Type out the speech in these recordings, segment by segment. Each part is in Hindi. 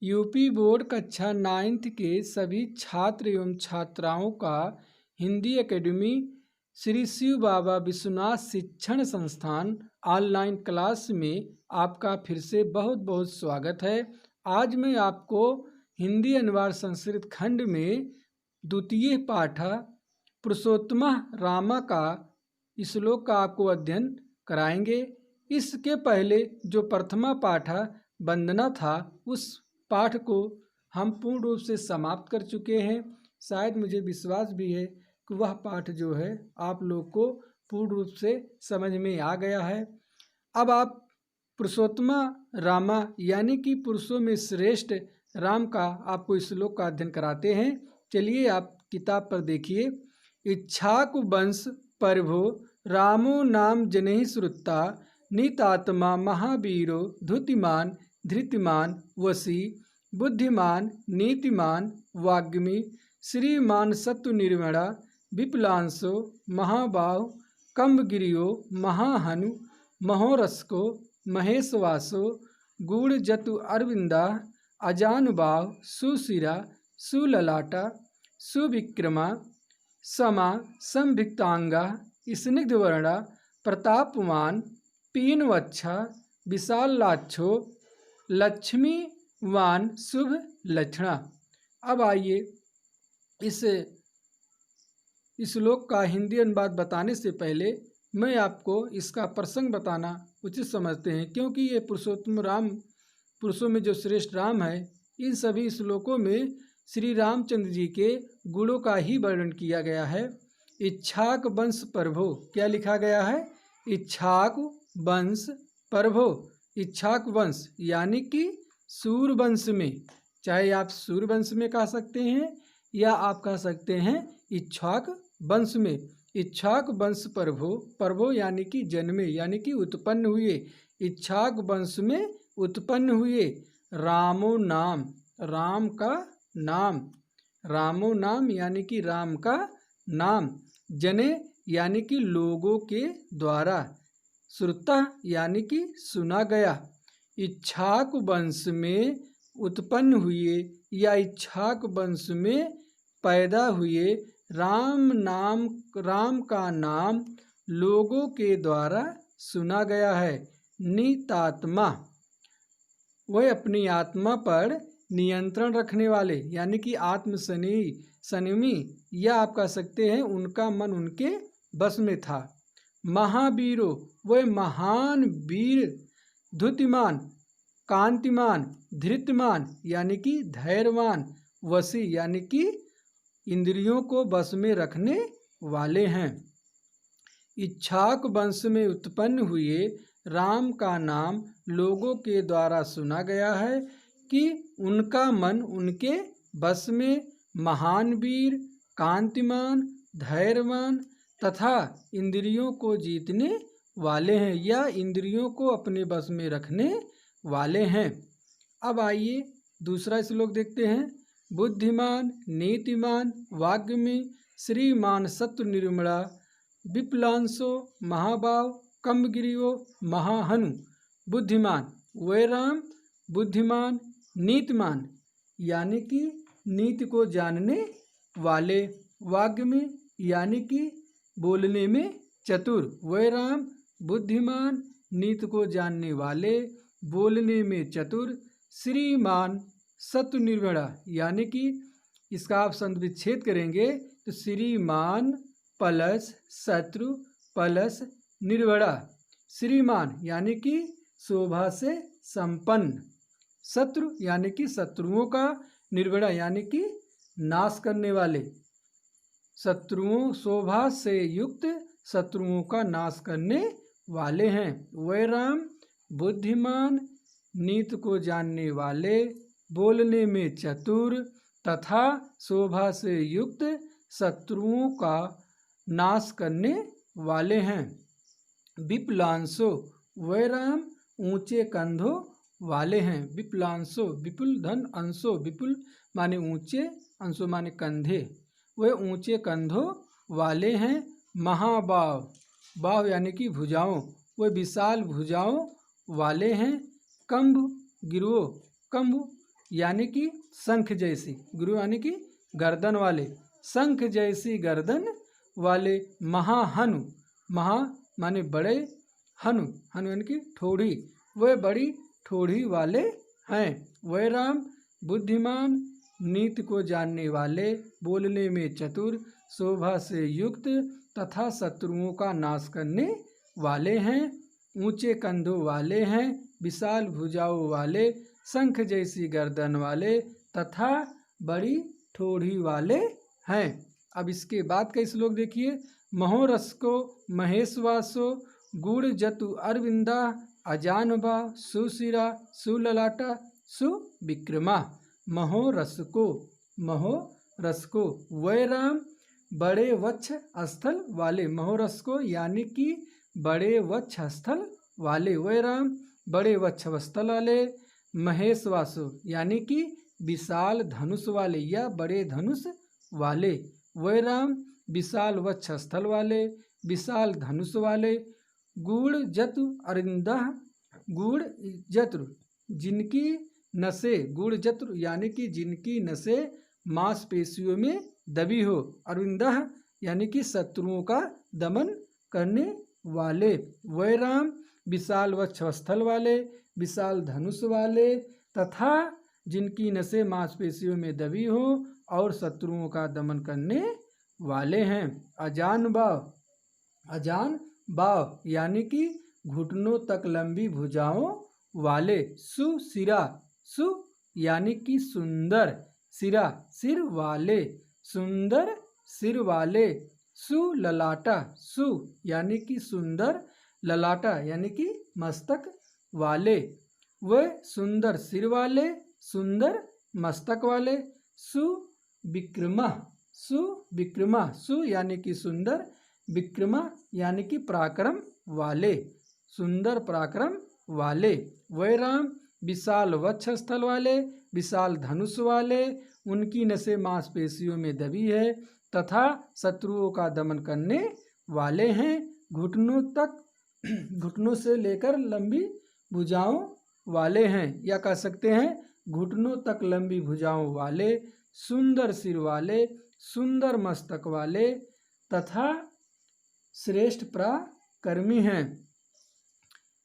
यूपी बोर्ड कक्षा 9th के सभी छात्र एवं छात्राओं का हिंदी एकेडमी श्री शिव बाबा विश्वनाथ शिक्षण संस्थान ऑनलाइन क्लास में आपका फिर से बहुत बहुत स्वागत है। आज मैं आपको हिंदी अनिवार्य संस्कृत खंड में द्वितीय पाठ पुरुषोत्तम रामा का श्लोक का आपको अध्ययन कराएंगे। इसके पहले जो प्रथमा पाठ वंदना था उस पाठ को हम पूर्ण रूप से समाप्त कर चुके हैं। शायद मुझे विश्वास भी है कि वह पाठ जो है आप लोग को पूर्ण रूप से समझ में आ गया है। अब आप पुरुषोत्तम रामा यानी कि पुरुषों में श्रेष्ठ राम का आपको श्लोक का अध्ययन कराते हैं। चलिए आप किताब पर देखिए। इच्छाकु वंश प्रभो रामो नाम जनहि श्रुता नीतात्मा महावीरो धुतिमान धृतिमान वशी बुद्धिमान नीतिमान वाग्मी श्रीमान सत्व निर्मणा विपुलांशो महाबाहु कम्बगिरियो महाहनु महोरस्को महेशवासो गूढ़ जतु अरविंदा अजानुबाहु सुशिरा सुललाटा सुविक्रमा समा संभिक्तांगा स्निग्धवर्णा प्रतापमान पीनवच्छा विशालाक्षो लक्ष्मीवान शुभ लक्षणा। अब आइए इस श्लोक का हिंदी अनुवाद बताने से पहले मैं आपको इसका प्रसंग बताना उचित समझते हैं, क्योंकि ये पुरुषोत्तम राम पुरुषों में जो श्रेष्ठ राम है, इन सभी श्लोकों में श्री रामचंद्र जी के गुणों का ही वर्णन किया गया है। इच्छाक वंश प्रभो, क्या लिखा गया है? इच्छाक वंश प्रभो। इच्छाक वंश यानी कि सूर वंश में, चाहे आप सूर वंश में कह सकते हैं या आप कह सकते हैं इच्छाक वंश में। इच्छाक वंश प्रभो, प्रभो यानी कि जन्मे यानी कि उत्पन्न हुए, इच्छाक वंश में उत्पन्न हुए। रामो नाम, राम का नाम, रामो नाम यानी कि राम का नाम, जने यानी कि लोगों के द्वारा, श्रुता यानी कि सुना गया। इच्छाक वंश में उत्पन्न हुए या इच्छाक वंश में पैदा हुए राम नाम, राम का नाम लोगों के द्वारा सुना गया है। नितात्मा, वह अपनी आत्मा पर नियंत्रण रखने वाले यानी कि आत्म संयमी, या आप कह सकते हैं उनका मन उनके बस में था। महावीरो, वह महान वीर। धुतिमान, कांतिमान, धृतिमान यानी कि धैर्यवान। वशी यानी कि इंद्रियों को बस में रखने वाले हैं। इच्छाक वंश में उत्पन्न हुए राम का नाम लोगों के द्वारा सुना गया है कि उनका मन उनके बस में, महान वीर, कांतिमान, धैर्यवान तथा इंद्रियों को जीतने वाले हैं या इंद्रियों को अपने बस में रखने वाले हैं। अब आइए दूसरा श्लोक देखते हैं। बुद्धिमान नीतिमान वाग्मी श्रीमान सत्व निर्मला विपुलांशो महाभाव कम्बगिरियो महाहनु। बुद्धिमान, वह राम बुद्धिमान, नीतिमान यानी कि नीति को जानने वाले, वाग्मी यानी कि बोलने में चतुर, वह राम बुद्धिमान, नीति को जानने वाले, बोलने में चतुर। श्रीमान सत्व निर्मणा यानी कि इसका आप संविच्छेद करेंगे तो श्रीमान प्लस शत्रु प्लस निर्मणा। श्रीमान यानी कि शोभा से संपन्न, शत्रु यानी कि शत्रुओं का, निर्मणा यानी कि नाश करने वाले, शत्रुओं शोभा से युक्त शत्रुओं का नाश करने वाले हैं। वह राम बुद्धिमान, नीति को जानने वाले, बोलने में चतुर तथा शोभा से युक्त शत्रुओं का नाश करने वाले हैं। विपुलांशो, वह राम ऊंचे कंधों वाले हैं। विपुलांशो, विपुल धन अंशो, विपुल माने ऊंचे, अंशो माने कंधे, वह ऊंचे कंधों वाले हैं। महाबाव, बाव यानी कि भुजाओं, वह विशाल भुजाओं वाले हैं। कम्ब गिरो, कम्ब यानी कि शंख जैसी, गुरु यानी कि गर्दन वाले, शंख जैसी गर्दन वाले, महाहनु, महा माने बड़े, हनु, हनु यानी कि ठोड़ी, वह बड़ी ठोड़ी वाले हैं। वह राम बुद्धिमान, नीति को जानने वाले, बोलने में चतुर, शोभा से युक्त तथा शत्रुओं का नाश करने वाले हैं। ऊंचे कंधों वाले हैं, विशाल भुजाओं वाले, शंख जैसी गर्दन वाले तथा बड़ी ठोड़ी वाले हैं। अब इसके बाद का श्लोक देखिए। महोरस्को महेशवासो गुड़ जतु अरविंदा अजानबा सुशिरा सुललाटा सुविक्रमा। महोरस्को, महोरस्को वै राम बड़े वक्ष स्थल वाले, महोरस्को यानी कि बड़े वक्ष स्थल वाले, वै राम बड़े वक्ष स्थल वाले, महेशवासु यानी कि विशाल धनुष वाले या बड़े धनुष वाले, वै राम विशाल वक्ष स्थल वाले, विशाल धनुष वाले, गूढ़ जतु अरिंदा, गूढ़ जत्रु जिनकी नसें, गूढ़ जत्रु यानी कि जिनकी नसें मांसपेशियों में दबी हो, अरविंदा यानी कि शत्रुओं का दमन करने वाले, वै राम विशाल वक्ष स्थल वाले, विशाल धनुष वाले तथा जिनकी नसें मांसपेशियों में दबी हो और शत्रुओं का दमन करने वाले हैं। अजान बाव, अजान बाव यानी कि घुटनों तक लंबी भुजाओं वाले, सुशिरा, सु यानी कि सुंदर, सिरा सिर वाले, सुंदर सिर वाले, सुललाटा, सु यानी कि सुंदर, ललाटा यानी कि मस्तक वाले, वह सुंदर सिर वाले, सुंदर मस्तक वाले, सुविक्रमा, सुविक्रमा, सु यानी कि सुंदर, विक्रमा यानी कि पराक्रम वाले, सुंदर पराक्रम वाले, वै राम विशाल वक्ष स्थल वाले, विशाल धनुष वाले, उनकी नसें मांसपेशियों में दबी है तथा शत्रुओं का दमन करने वाले हैं। घुटनों तक, घुटनों से लेकर लंबी भुजाओं वाले हैं, या कह सकते हैं घुटनों तक लंबी भुजाओं वाले, सुंदर सिर वाले, सुंदर मस्तक वाले तथा श्रेष्ठ पराक्रमी हैं।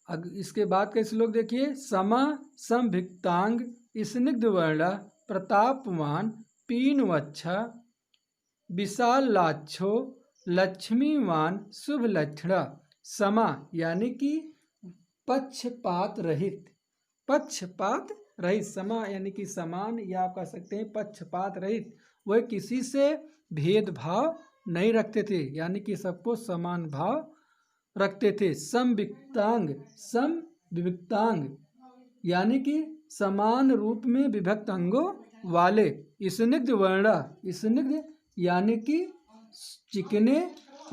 अब इसके बाद का श्लोक देखिए। समा संभिक्तांग स्निग्ध वर्ण प्रतापवान पीनवच्छा विशाल लाक्षो लक्ष्मीवान शुभ लक्षणा। समा यानी कि पक्षपात रहित, पक्षपात रहित, समा यानी कि समान, या आप कह सकते हैं पक्षपात रहित, वह किसी से भेदभाव नहीं रखते थे, यानी कि सबको समान भाव रखते थे। समविक्तांग, समविक्तांग यानी कि समान रूप में विभक्त अंगों वाले। स्निग्ध वर्ण, स्निग्ध यानी कि चिकने,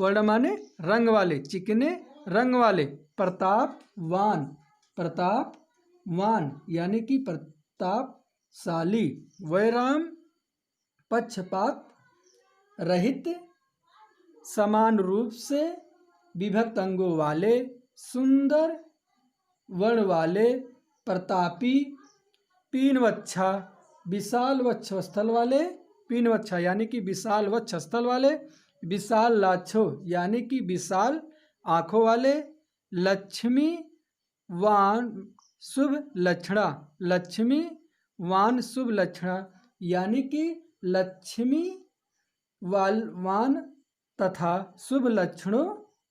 वर्ण माने रंग वाले, चिकने रंग वाले। प्रतापवान, प्रतापवान यानी कि प्रतापशाली। वै राम पक्षपात रहित, समान रूप से विभक्त अंगों वाले, सुंदर वर्ण वाले, प्रतापी, पीनवच्छा विशाल वक्ष स्थल वाले, पीनवच्छा यानी कि विशाल वक्ष स्थल वाले, विशाल लाक्षो यानी कि विशाल आँखों वाले, लक्ष्मी वान शुभ लक्षणा, लक्ष्मी वान शुभ लक्षणा यानी कि लक्ष्मी वान तथा शुभ लक्षणों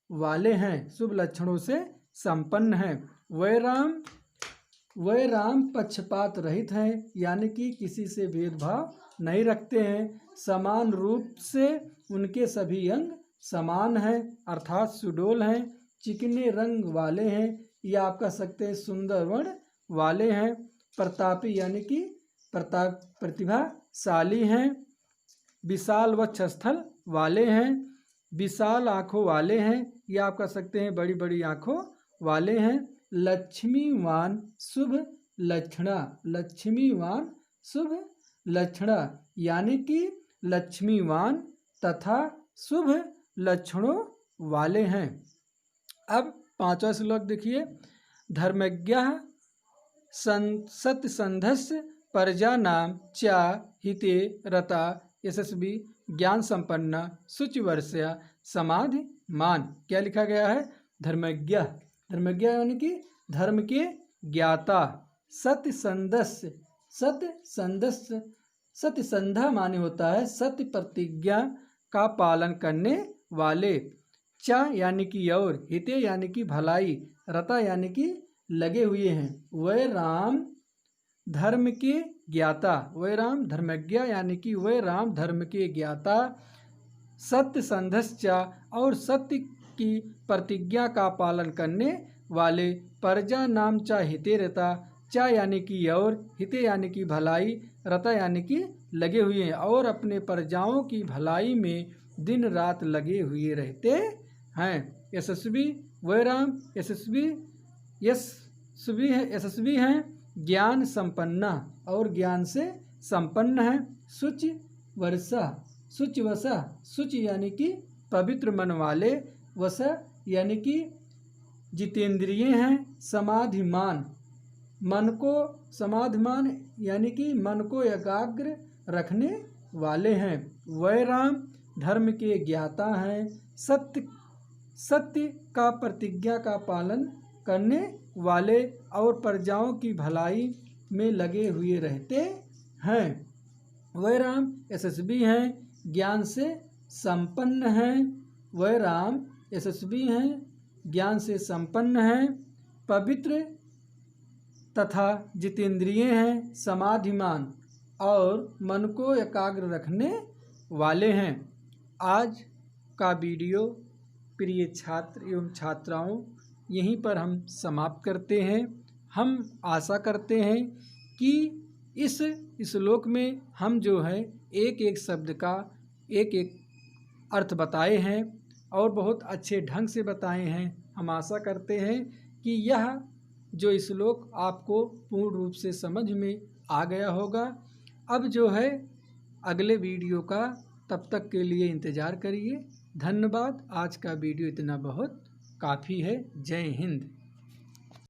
वाले हैं, शुभ लक्षणों से संपन्न हैं। वै राम पक्षपात रहित हैं, यानी कि किसी से भेदभाव नहीं रखते हैं। समान रूप से उनके सभी अंग समान हैं, अर्थात सुडोल हैं, चिकने रंग वाले हैं, या आप कह सकते हैं सुंदर वर्ण वाले हैं। प्रतापी यानी कि प्रतिभाशाली हैं, विशाल वक्ष स्थल वाले हैं, विशाल आँखों वाले हैं, या आप कह सकते हैं बड़ी बड़ी आँखों वाले हैं। लक्ष्मीवान शुभ लक्षणा, लक्ष्मीवान शुभ लक्षणा यानी कि लक्ष्मीवान तथा शुभ लक्षणों वाले हैं। अब पांचवा श्लोक देखिए। धर्मज्ञः सत्यसंधस्य प्रजानां च हिते रता यशस्वी ज्ञान संपन्न शुचिवर्षया समाधिमान। क्या लिखा गया है? धर्मज्ञ। धर्मज्ञ यानी कि धर्म के ज्ञाता। सत्यसंधस्य, सत्यसंधस्य, सत्यसंधा माने होता है सत्य प्रतिज्ञा का पालन करने वाले। च यानी कि और, हिते यानी कि भलाई, रता यानी कि लगे हुए हैं। वह राम धर्म के ज्ञाता, वह राम धर्मज्ञ यानी कि वह राम धर्म के ज्ञाता, सत्य संधस्य और सत्य की प्रतिज्ञा का पालन करने वाले। प्रजा नाम च हिते रता, च यानी कि और, हिते यानी कि भलाई, रता यानी कि लगे हुए हैं और अपने प्रजाओं की भलाई में दिन रात लगे हुए रहते हैं। यशस्वी, वह राम यशस्वी, यशस्वी है, यशस्वी हैं, ज्ञान संपन्न और ज्ञान से संपन्न है। शुचि वर्षा, शुचि वसा, शुचि यानी कि पवित्र मन वाले, वस यानी कि जितेंद्रिय हैं, समाधिमान, मन को समाधिमान यानी कि मन को एकाग्र रखने वाले हैं। वह राम धर्म के ज्ञाता हैं, सत्य का प्रतिज्ञा का पालन करने वाले और प्रजाओं की भलाई में लगे हुए रहते हैं। वह राम यशस्वी हैं, ज्ञान से संपन्न हैं। वह राम यशस्वी हैं, ज्ञान से संपन्न हैं, पवित्र तथा जितेंद्रिय हैं, समाधिमान और मन को एकाग्र रखने वाले हैं। आज का वीडियो प्रिय छात्र एवं छात्राओं यहीं पर हम समाप्त करते हैं। हम आशा करते हैं कि इस श्लोक में हम जो है एक एक शब्द का एक एक अर्थ बताए हैं और बहुत अच्छे ढंग से बताए हैं। हम आशा करते हैं कि यह जो श्लोक आपको पूर्ण रूप से समझ में आ गया होगा। अब जो है अगले वीडियो का तब तक के लिए इंतज़ार करिए। धन्यवाद। आज का वीडियो इतना बहुत काफ़ी है। जय हिंद।